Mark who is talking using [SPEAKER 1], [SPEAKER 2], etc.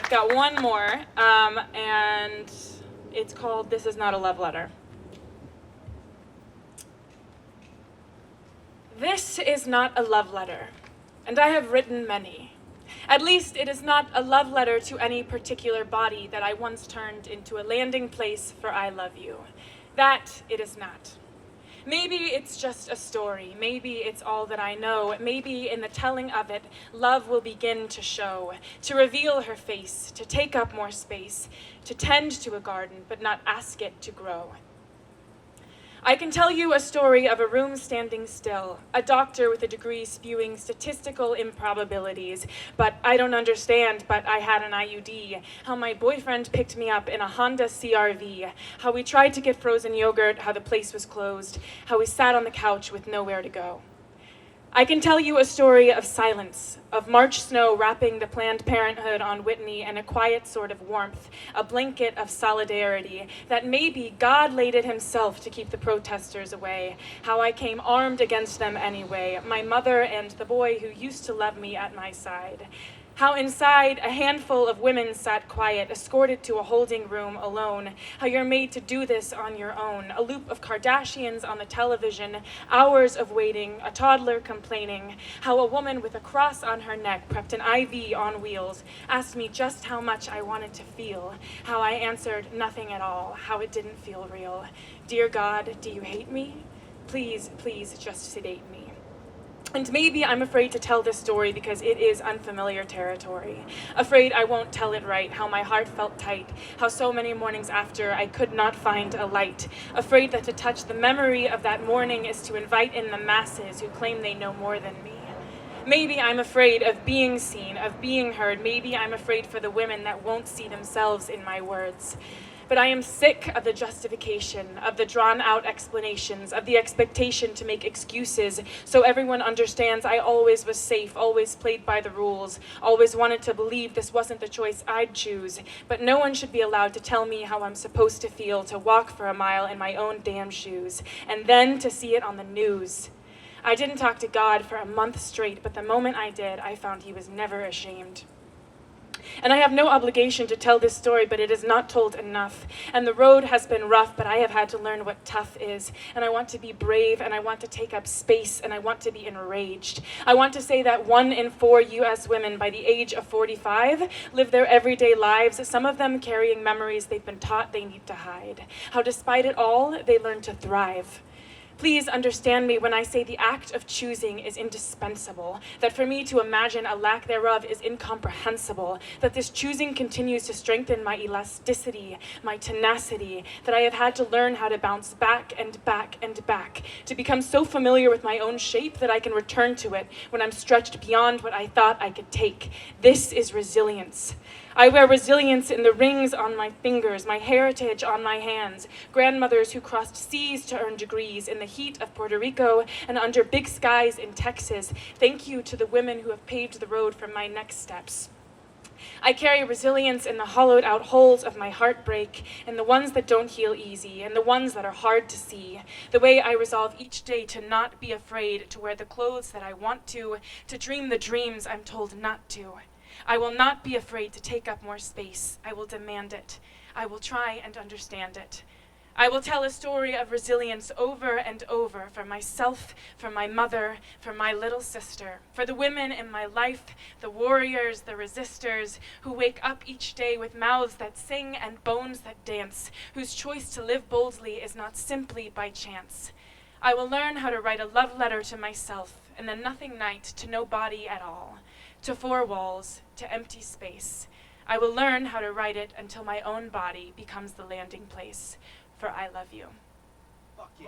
[SPEAKER 1] I've got one more, and it's called This Is Not a Love Letter. This is not a love letter, and I have written many. At least it is not a love letter to any particular body that I once turned into a landing place for I love you. That it is not. Maybe it's just a story, maybe it's all that I know, maybe in the telling of it, love will begin to show, to reveal her face, to take up more space, to tend to a garden, but not ask it to grow. I can tell you a story of a room standing still, a doctor with a degree spewing statistical improbabilities, but I don't understand, but I had an IUD, how my boyfriend picked me up in a Honda CRV, how we tried to get frozen yogurt, how the place was closed, how we sat on the couch with nowhere to go. I can tell you a story of silence, of March snow wrapping the Planned Parenthood on Whitney and a quiet sort of warmth, a blanket of solidarity, that maybe God laid it himself to keep the protesters away, how I came armed against them anyway, my mother and the boy who used to love me at my side. How inside a handful of women sat quiet, escorted to a holding room alone. How you're made to do this on your own. A loop of Kardashians on the television, hours of waiting, a toddler complaining. How a woman with a cross on her neck prepped an IV on wheels, asked me just how much I wanted to feel. How I answered nothing at all, how it didn't feel real. Dear God, do you hate me? Please, please just sedate me. And maybe I'm afraid to tell this story because it is unfamiliar territory. Afraid I won't tell it right, how my heart felt tight, how so many mornings after I could not find a light. Afraid that to touch the memory of that morning is to invite in the masses who claim they know more than me. Maybe I'm afraid of being seen, of being heard. Maybe I'm afraid for the women that won't see themselves in my words. But I am sick of the justification, of the drawn-out explanations, of the expectation to make excuses so everyone understands I always was safe, always played by the rules, always wanted to believe this wasn't the choice I'd choose. But no one should be allowed to tell me how I'm supposed to feel, to walk for a mile in my own damn shoes, and then to see it on the news. I didn't talk to God for a month straight, but the moment I did, I found he was never ashamed. And I have no obligation to tell this story, but it is not told enough. And the road has been rough, but I have had to learn what tough is. And I want to be brave, and I want to take up space, and I want to be enraged. I want to say that 1 in 4 U.S. women by the age of 45 live their everyday lives, some of them carrying memories they've been taught they need to hide. How despite it all, they learn to thrive. Please understand me when I say the act of choosing is indispensable, that for me to imagine a lack thereof is incomprehensible, that this choosing continues to strengthen my elasticity, my tenacity, that I have had to learn how to bounce back and back and back, to become so familiar with my own shape that I can return to it when I'm stretched beyond what I thought I could take. This is resilience. I wear resilience in the rings on my fingers, my heritage on my hands, grandmothers who crossed seas to earn degrees in the heat of Puerto Rico and under big skies in Texas. Thank you to the women who have paved the road for my next steps. I carry resilience in the hollowed out holes of my heartbreak, in the ones that don't heal easy, and the ones that are hard to see. The way I resolve each day to not be afraid, to wear the clothes that I want to dream the dreams I'm told not to. I will not be afraid to take up more space. I will demand it. I will try and understand it. I will tell a story of resilience over and over for myself, for my mother, for my little sister, for the women in my life, the warriors, the resistors, who wake up each day with mouths that sing and bones that dance, whose choice to live boldly is not simply by chance. I will learn how to write a love letter to myself in the nothing night, to no body at all, to 4 walls, to empty space. I will learn how to write it until my own body becomes the landing place, for I love you.
[SPEAKER 2] Fuck yeah.